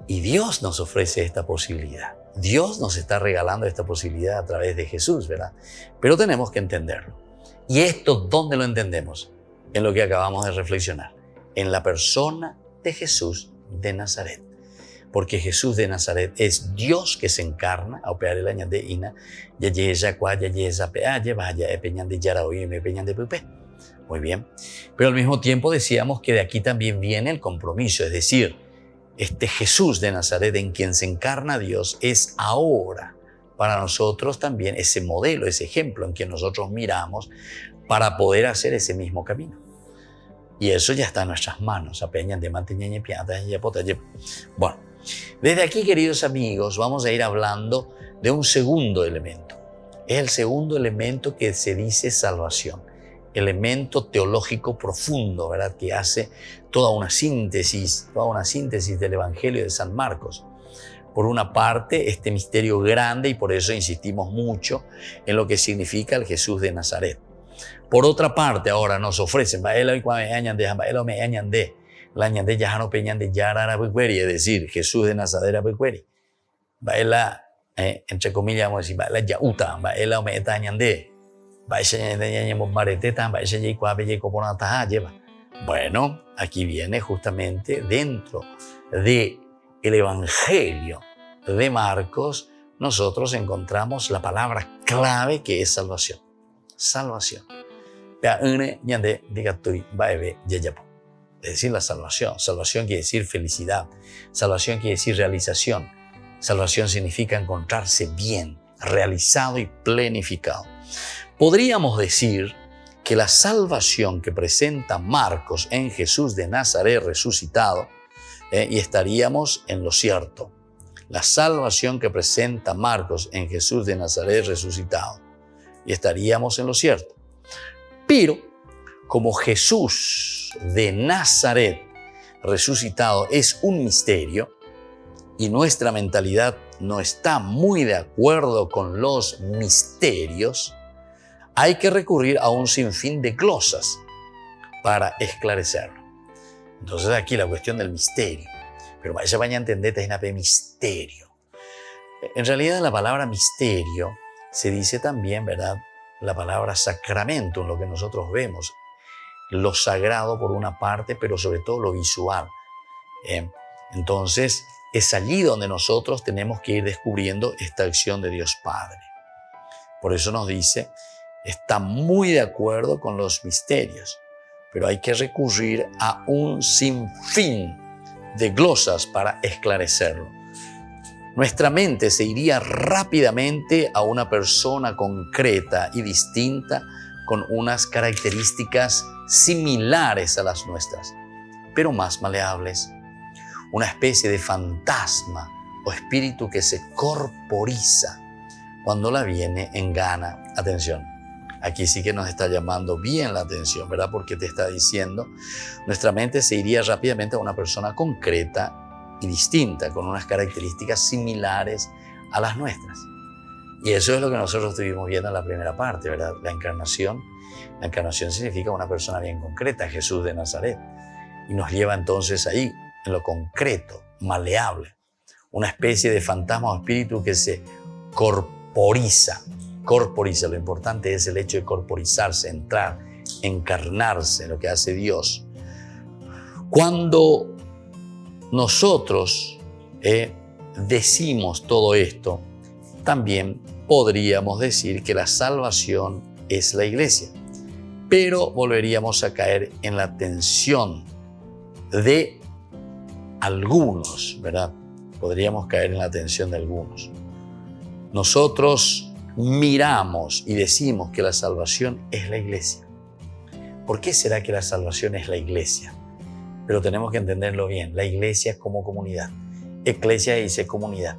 Y Dios nos ofrece esta posibilidad. Dios nos está regalando esta posibilidad a través de Jesús, ¿verdad? Pero tenemos que entenderlo. ¿Y esto dónde lo entendemos? En lo que acabamos de reflexionar. En la persona de Jesús de Nazaret. Porque Jesús de Nazaret es Dios que se encarna, a operar el año de Ina, muy bien. Pero al mismo tiempo decíamos que de aquí también viene el compromiso, es decir, este Jesús de Nazaret en quien se encarna Dios es ahora para nosotros también ese modelo, ese ejemplo en quien nosotros miramos para poder hacer ese mismo camino. Y eso ya está en nuestras manos. Bueno, desde aquí, queridos amigos, vamos a ir hablando de un segundo elemento. Es el segundo elemento que se dice salvación. Elemento teológico profundo, ¿verdad? Que hace toda una síntesis del Evangelio de San Marcos. Por una parte, este misterio grande, y por eso insistimos mucho en lo que significa el Jesús de Nazaret. Por otra parte, ahora nos ofrecen, es decir, Jesús de Nazaret, entre comillas, vamos a decir, bueno, aquí viene justamente dentro del Evangelio de Marcos, nosotros encontramos la palabra clave que es salvación. Salvación. Es decir, la salvación. Salvación quiere decir felicidad. Salvación quiere decir realización. Salvación significa encontrarse bien, realizado y plenificado. Podríamos decir que la salvación que presenta Marcos en Jesús de Nazaret resucitado, y estaríamos en lo cierto. La salvación que presenta Marcos en Jesús de Nazaret resucitado, y estaríamos en lo cierto. Pero como Jesús de Nazaret resucitado es un misterio y nuestra mentalidad no está muy de acuerdo con los misterios, hay que recurrir a un sinfín de glosas para esclarecerlo. Entonces aquí la cuestión del misterio. Pero vaya a entender es misterio. En realidad la palabra misterio se dice también, ¿verdad? La palabra sacramento, en lo que nosotros vemos. Lo sagrado por una parte, pero sobre todo lo visual. Entonces es allí donde nosotros tenemos que ir descubriendo esta acción de Dios Padre. Por eso nos dice, está muy de acuerdo con los misterios, pero hay que recurrir a un sinfín de glosas para esclarecerlo. Nuestra mente se iría rápidamente a una persona concreta y distinta con unas características similares a las nuestras, pero más maleables. Una especie de fantasma o espíritu que se corporiza cuando la viene en gana. Atención, aquí sí que nos está llamando bien la atención, ¿verdad? Porque te está diciendo, nuestra mente se iría rápidamente a una persona concreta y distinta, con unas características similares a las nuestras. Y eso es lo que nosotros estuvimos viendo en la primera parte, ¿verdad? La encarnación. La encarnación significa una persona bien concreta, Jesús de Nazaret. Y nos lleva entonces ahí, en lo concreto, maleable. Una especie de fantasma o espíritu que se corporiza. Corporiza, lo importante es el hecho de corporizarse, entrar, encarnarse, lo que hace Dios. Cuando nosotros decimos todo esto, también podríamos decir que la salvación es la iglesia. Pero volveríamos a caer en la tensión de algunos, ¿verdad? Podríamos caer en la tensión de algunos. Nosotros miramos y decimos que la salvación es la iglesia. ¿Por qué será que la salvación es la iglesia? Pero tenemos que entenderlo bien. La iglesia como comunidad. Eclesia dice comunidad.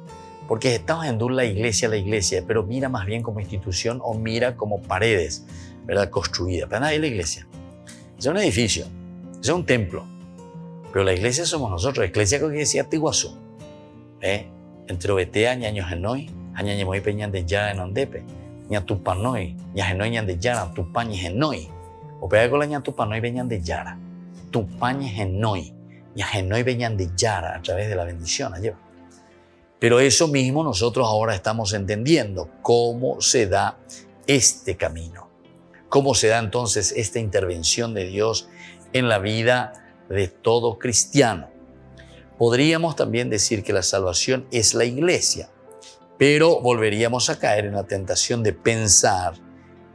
Porque estamos en la iglesia, pero mira más bien como institución o mira como paredes, ¿verdad? Construidas. Pero nada es la iglesia. Es un edificio, es un templo. Pero la iglesia somos nosotros. La iglesia que decía Tiguazú. Entre Obetea, ñaño Genoi, añañemoy peñan de yara en ondepe, ña tupanoi, ña Genoi ñan de yara, tupañe Genoi. O pega con la ña tupanoi peñan de yara, tupañe Genoi, ña Genoi peñan de yara a través de la bendición. Allá. Pero eso mismo nosotros ahora estamos entendiendo cómo se da este camino, cómo se da entonces esta intervención de Dios en la vida de todo cristiano. Podríamos también decir que la salvación es la iglesia, pero volveríamos a caer en la tentación de pensar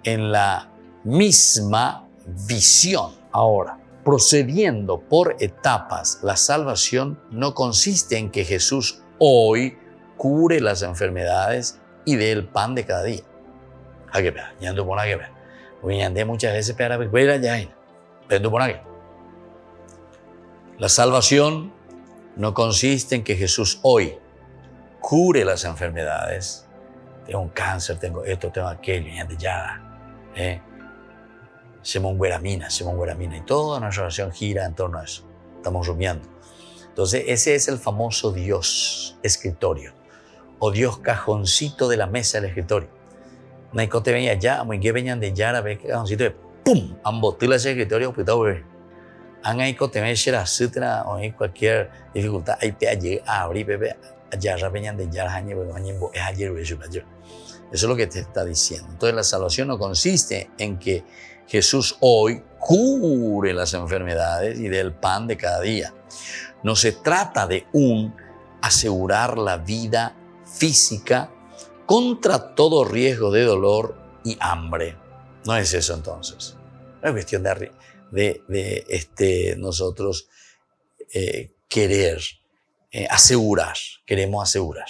en la misma visión. Ahora, procediendo por etapas, la salvación no consiste en que Jesús hoy cure las enfermedades y dé el pan de cada día. Muchas veces la salvación no consiste en que Jesús hoy cure las enfermedades. Tengo un cáncer, tengo esto, tengo aquello, Gueramina. Y toda nuestra oración gira en torno a eso. Estamos rumiando. Entonces, ese es el famoso Dios escritorio o Dios cajoncito de la mesa del escritorio. Naicote venía ya, muy que venían de Yara, ve que cajoncito de ¡pum! Ambotila ese escritorio, pues bebé. Anaicote me shera sutra o hay cualquier dificultad, ahí te allí a abrir, bebé, allá venían de Yara, añe, es ayer, eso es lo que te está diciendo. Entonces, la salvación no consiste en que Jesús hoy cure las enfermedades y dé el pan de cada día. No se trata de asegurar la vida física contra todo riesgo de dolor y hambre. No es eso entonces. No es cuestión de nosotros querer asegurar. Queremos asegurar.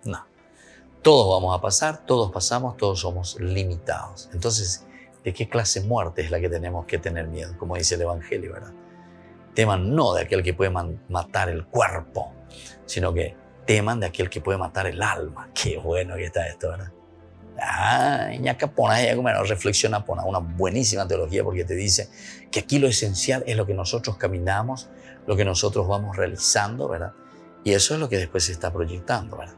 No. Todos vamos a pasar, todos pasamos, todos somos limitados. Entonces, ¿de qué clase de muerte es la que tenemos que tener miedo? Como dice el Evangelio, ¿verdad? Teman no de aquel que puede matar el cuerpo, sino que teman de aquel que puede matar el alma. Qué bueno que está esto, ¿verdad? Reflexiona, pone una buenísima teología porque te dice que aquí lo esencial es lo que nosotros caminamos, lo que nosotros vamos realizando, ¿verdad? Y eso es lo que después se está proyectando, ¿verdad?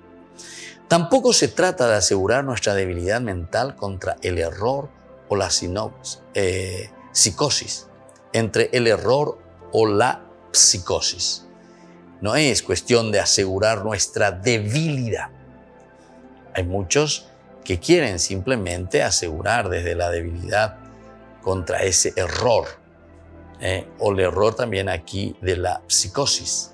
Tampoco se trata de asegurar nuestra debilidad mental contra el error o la psicosis, entre el error o la psicosis. No es cuestión de asegurar nuestra debilidad. Hay muchos que quieren simplemente asegurar desde la debilidad contra ese error, o el error también aquí de la psicosis.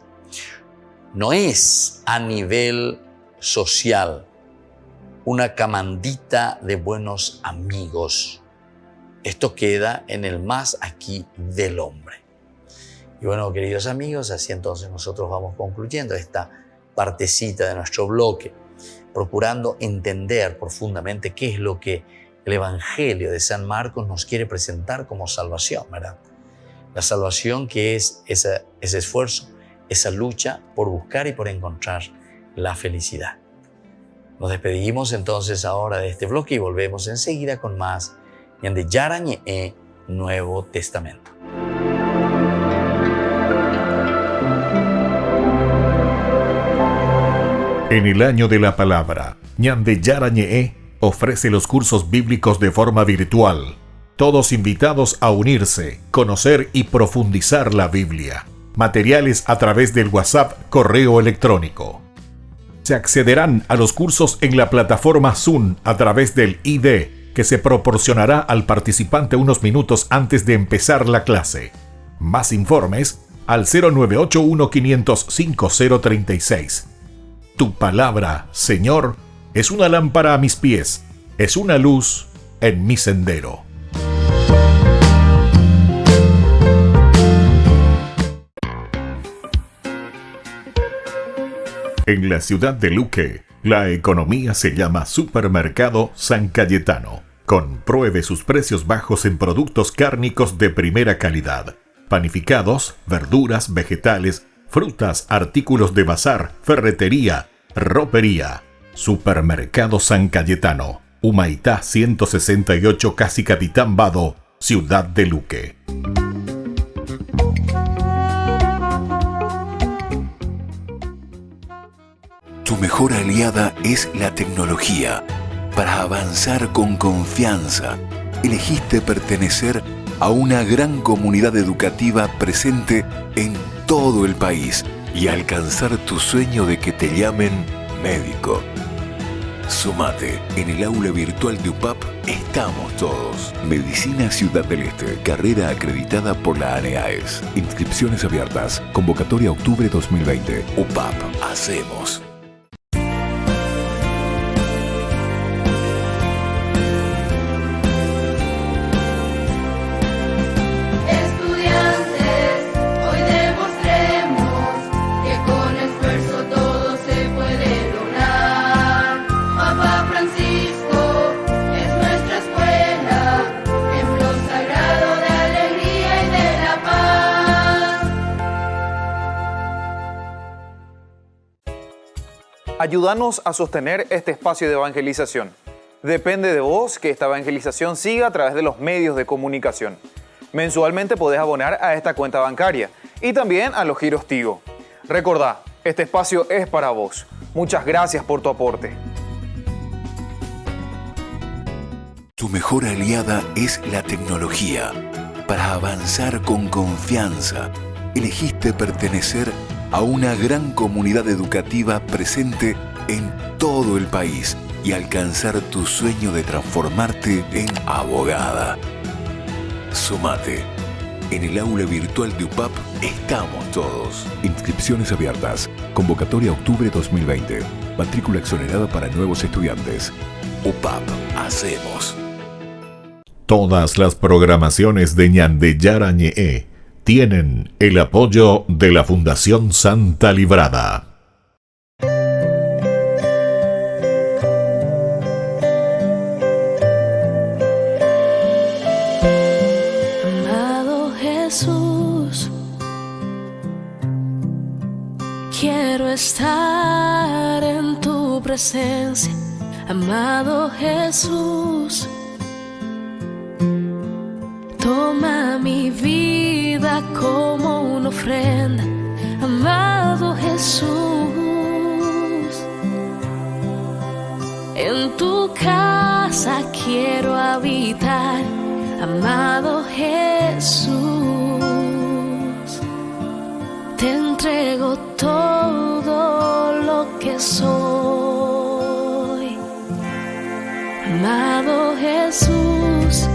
No es a nivel social una camandita de buenos amigos. Esto queda en el más aquí del hombre. Y bueno, queridos amigos, así entonces nosotros vamos concluyendo esta partecita de nuestro bloque, procurando entender profundamente qué es lo que el Evangelio de San Marcos nos quiere presentar como salvación, ¿verdad? La salvación que es ese esfuerzo, esa lucha por buscar y por encontrar la felicidad. Nos despedimos entonces ahora de este bloque y volvemos enseguida con más Ñande Yarañe Nuevo Testamento. En el año de la palabra, Ñande Yarañe ofrece los cursos bíblicos de forma virtual. Todos invitados a unirse, conocer y profundizar la Biblia. Materiales a través del WhatsApp, correo electrónico. Se accederán a los cursos en la plataforma Zoom a través del ID que se proporcionará al participante unos minutos antes de empezar la clase. Más informes al 0981-505-036. Tu palabra, Señor, es una lámpara a mis pies, es una luz en mi sendero. En la ciudad de Luque, la economía se llama Supermercado San Cayetano. Compruebe sus precios bajos en productos cárnicos de primera calidad. Panificados, verduras, vegetales, frutas, artículos de bazar, ferretería, ropería. Supermercado San Cayetano, Humaitá 168, Casi Capitán Vado, ciudad de Luque. Tu mejor aliada es la tecnología. Para avanzar con confianza, elegiste pertenecer a una gran comunidad educativa presente en todo el país y alcanzar tu sueño de que te llamen médico. Sumate. En el aula virtual de UPAP estamos todos. Medicina Ciudad del Este, carrera acreditada por la ANEAES. Inscripciones abiertas. Convocatoria octubre 2020. UPAP. Hacemos. Ayúdanos a sostener este espacio de evangelización. Depende de vos que esta evangelización siga a través de los medios de comunicación. Mensualmente podés abonar a esta cuenta bancaria y también a los giros Tigo. Recordá, este espacio es para vos. Muchas gracias por tu aporte. Tu mejor aliada es la tecnología. Para avanzar con confianza, elegiste pertenecer a una gran comunidad educativa presente en todo el país y alcanzar tu sueño de transformarte en abogada. Sumate. En el aula virtual de UPAP estamos todos. Inscripciones abiertas. Convocatoria octubre 2020. Matrícula exonerada para nuevos estudiantes. UPAP. Hacemos. Todas las programaciones de Ñandeyara Ñe'e tienen el apoyo de la Fundación Santa Librada. Amado Jesús, quiero estar en tu presencia. Amado Jesús, toma mi vida como una ofrenda. Amado Jesús, en tu casa quiero habitar. Amado Jesús, te entrego todo lo que soy. Amado Jesús,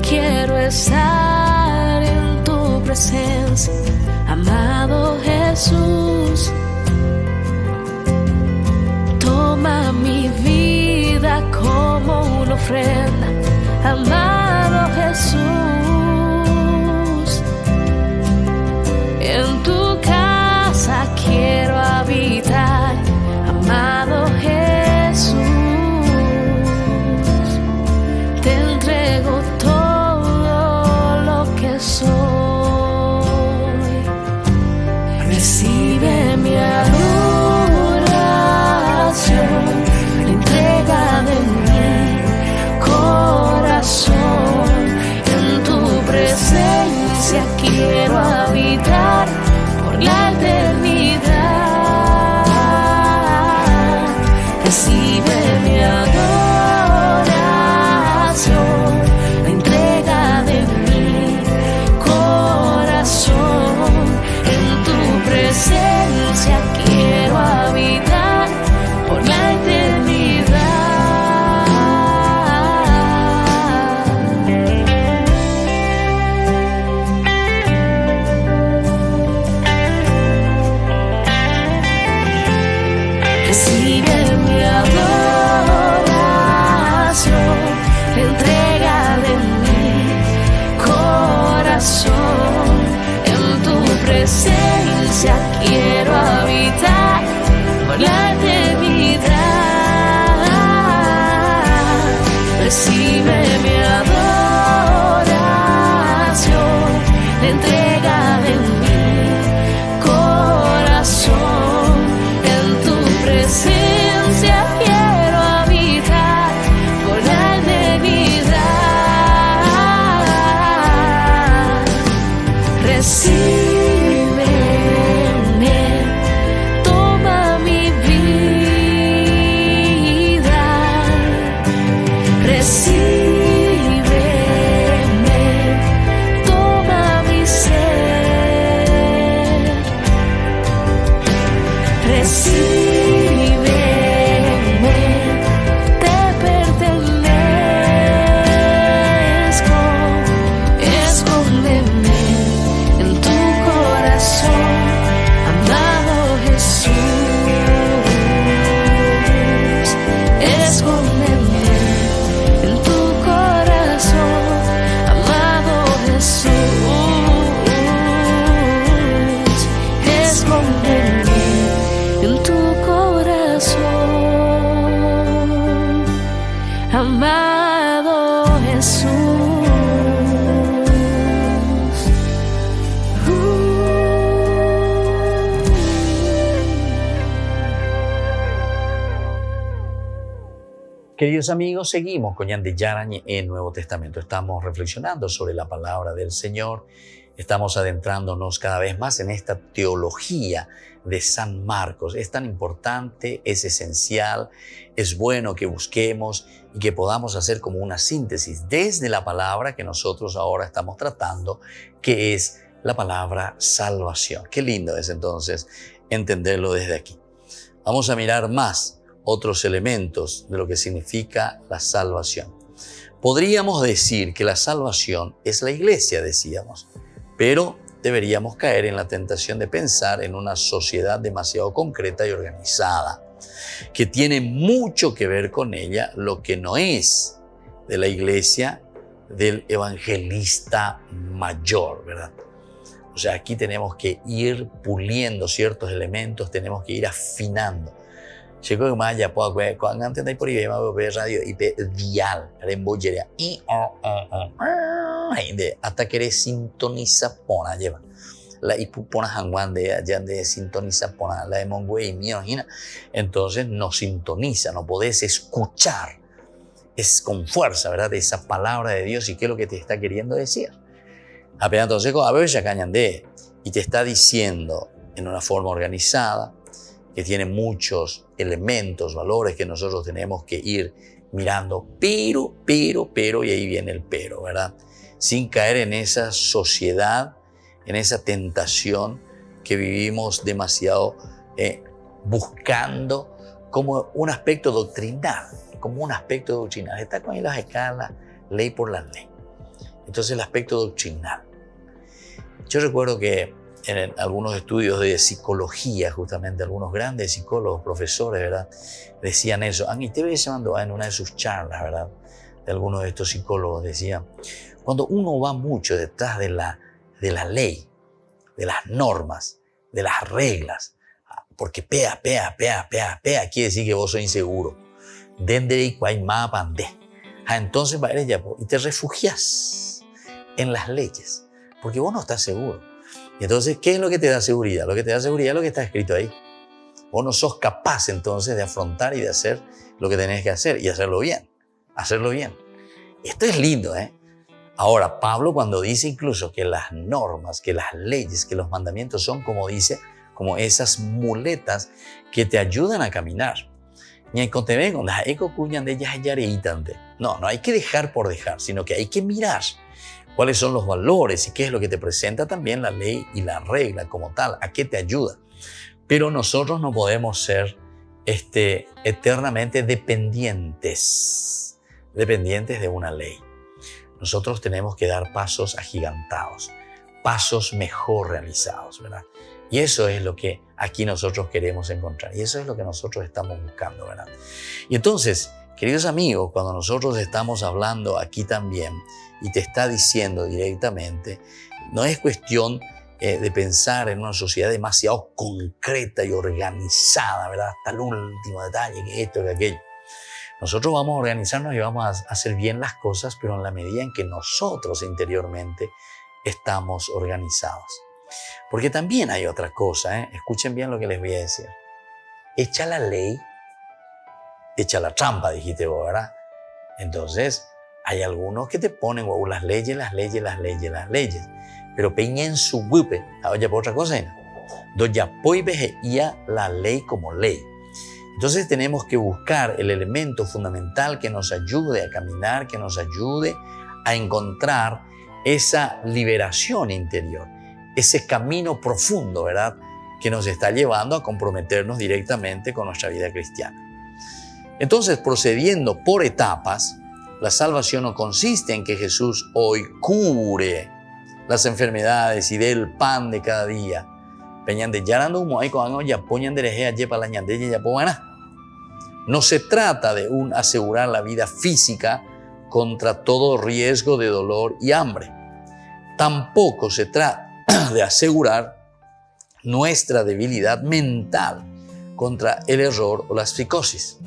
quiero estar en tu presencia. Amado Jesús, toma mi vida como una ofrenda. Amado Jesús, en tu casa quiero habitar. Amado Jesús, te entrego todo lo que soy. Recibe mi adoración, la entrega de mi corazón. En tu Recibe mi adoración, la entrega de mi corazón. En tu presencia quiero habitar por la eternidad. Recibe mi adoración, la entrega de mi corazón. En tu presencia quiero habitar por la eternidad. Recíbeme, toma mi vida. Recíbeme, toma mi ser. Recíbeme, te pertenezco. Escóndeme en tu corazón, amado Jesús. Escóndeme en tu corazón, amado Jesús. Escóndeme en tu corazón, amado Jesús. Queridos amigos, seguimos con Ñande Yarañe en Nuevo Testamento. Estamos reflexionando sobre la palabra del Señor. Estamos adentrándonos cada vez más en esta teología de San Marcos. Es tan importante, es esencial, es bueno que busquemos y que podamos hacer como una síntesis desde la palabra que nosotros ahora estamos tratando, que es la palabra salvación. Qué lindo es entonces entenderlo desde aquí. Vamos a mirar más otros elementos de lo que significa la salvación. Podríamos decir que la salvación es la iglesia, decíamos, pero deberíamos caer en la tentación de pensar en una sociedad demasiado concreta y organizada, que tiene mucho que ver con ella lo que no es de la iglesia del evangelista mayor, ¿verdad? O sea, aquí tenemos que ir puliendo ciertos elementos, tenemos que ir afinando. Chico que más ya puedo ver cuando antes de por ahí me radio y dial rembollería y hasta que sintoniza pona lleva la ipupona hangwan de allá de sintoniza pona la de mongüey mío entonces no sintoniza, no podés escuchar, es con fuerza, ¿verdad? Esa palabra de Dios y qué es lo que te está queriendo decir. Apenas entonces a ver ya cañan de y te está diciendo en una forma organizada que tiene muchos elementos, valores que nosotros tenemos que ir mirando, pero, y ahí viene el pero, ¿verdad? Sin caer en esa sociedad, en esa tentación que vivimos demasiado buscando como un aspecto doctrinal, Está con las escalas, ley por la ley. Entonces el aspecto doctrinal. Yo recuerdo que en algunos estudios de psicología, justamente algunos grandes psicólogos, profesores, ¿verdad? Decían eso. Y te veía llamando en una de sus charlas, ¿verdad? De algunos de estos psicólogos decían, cuando uno va mucho detrás de la ley, de las normas, de las reglas, porque pea, quiere decir que vos sos inseguro. Entonces va a ya y te refugias en las leyes, porque vos no estás seguro. Y entonces, ¿qué es lo que te da seguridad? Lo que te da seguridad es lo que está escrito ahí. Vos no sos capaz entonces de afrontar y de hacer lo que tenés que hacer y hacerlo bien. Esto es lindo, ¿eh? Ahora, Pablo cuando dice incluso que las normas, que las leyes, que los mandamientos son como dice, como esas muletas que te ayudan a caminar. No hay que dejar por dejar, sino que hay que mirar cuáles son los valores y qué es lo que te presenta también la ley y la regla como tal, a qué te ayuda. Pero nosotros no podemos ser eternamente dependientes de una ley. Nosotros tenemos que dar pasos agigantados, pasos mejor realizados, ¿verdad? Y eso es lo que aquí nosotros queremos encontrar. Y eso es lo que nosotros estamos buscando, ¿verdad? Y entonces, queridos amigos, cuando nosotros estamos hablando aquí también y te está diciendo directamente, no es cuestión de pensar en una sociedad demasiado concreta y organizada, ¿verdad? Hasta el último detalle, que esto, que aquello. Nosotros vamos a organizarnos y vamos a hacer bien las cosas, pero en la medida en que nosotros interiormente estamos organizados. Porque también hay otra cosa, escuchen bien lo que les voy a decir. Echa la ley, echa la trampa, dijiste vos, ¿verdad? Entonces, hay algunos que te ponen las leyes, pero peña en su bupe, oye, por otra cosa, doya poibe la ley como ley. Entonces tenemos que buscar el elemento fundamental que nos ayude a caminar, que nos ayude a encontrar esa liberación interior, ese camino profundo, ¿verdad?, que nos está llevando a comprometernos directamente con nuestra vida cristiana. Entonces, procediendo por etapas, la salvación no consiste en que Jesús hoy cure las enfermedades y dé el pan de cada día. No se trata de asegurar la vida física contra todo riesgo de dolor y hambre. Tampoco se trata de asegurar nuestra debilidad mental contra el error o la psicosis.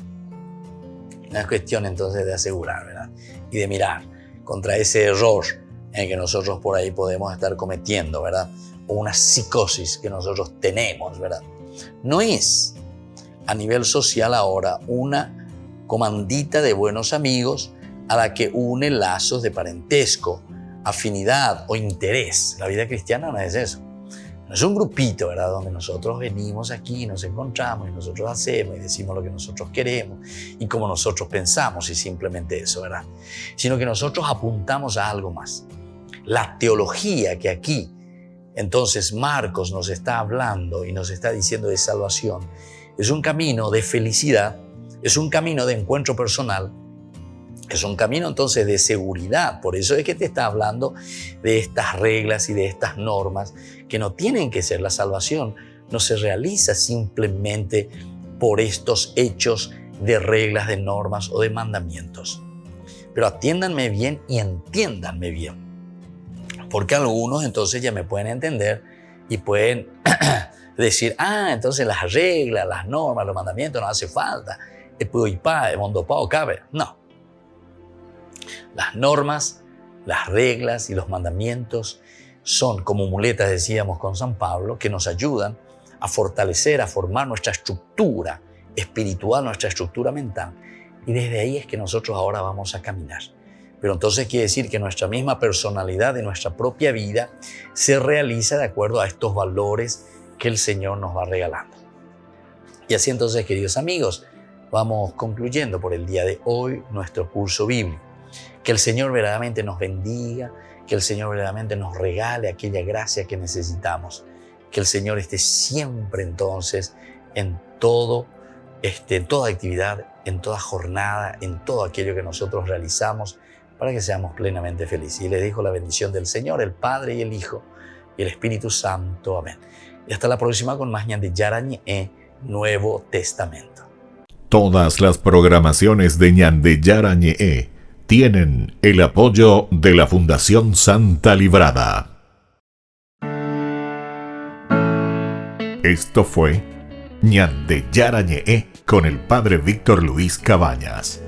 No es cuestión entonces de asegurar, ¿verdad?, y de mirar contra ese error en que nosotros por ahí podemos estar cometiendo, ¿verdad?, o una psicosis que nosotros tenemos, ¿verdad? No es a nivel social ahora una comandita de buenos amigos a la que une lazos de parentesco, afinidad o interés. La vida cristiana no es eso. No es un grupito, ¿verdad?, donde nosotros venimos aquí, nos encontramos y nosotros hacemos y decimos lo que nosotros queremos y como nosotros pensamos y simplemente eso, ¿verdad? Sino que nosotros apuntamos a algo más. La teología que aquí, entonces, Marcos nos está hablando y nos está diciendo de salvación, es un camino de felicidad, es un camino de encuentro personal, es un camino entonces de seguridad. Por eso es que te está hablando de estas reglas y de estas normas que no tienen que ser. La salvación no se realiza simplemente por estos hechos de reglas, de normas o de mandamientos. Pero atiéndanme bien y entiéndanme bien. Porque algunos entonces ya me pueden entender y pueden decir, entonces las reglas, las normas, los mandamientos no hace falta. No. Las normas, las reglas y los mandamientos son como muletas, decíamos con San Pablo, que nos ayudan a fortalecer, a formar nuestra estructura espiritual, nuestra estructura mental. Y desde ahí es que nosotros ahora vamos a caminar. Pero entonces quiere decir que nuestra misma personalidad de nuestra propia vida se realiza de acuerdo a estos valores que el Señor nos va regalando. Y así entonces, queridos amigos, vamos concluyendo por el día de hoy nuestro curso bíblico. Que el Señor verdaderamente nos bendiga, que el Señor verdaderamente nos regale aquella gracia que necesitamos. Que el Señor esté siempre entonces en toda actividad, en toda jornada, en todo aquello que nosotros realizamos, para que seamos plenamente felices. Y les dejo la bendición del Señor, el Padre y el Hijo y el Espíritu Santo. Amén. Y hasta la próxima con más Ñande Yarañe Nuevo Testamento. Todas las programaciones de Ñande Yarañe tienen el apoyo de la Fundación Santa Librada. Esto fue Ñande Yarañe con el Padre Víctor Luis Cabañas.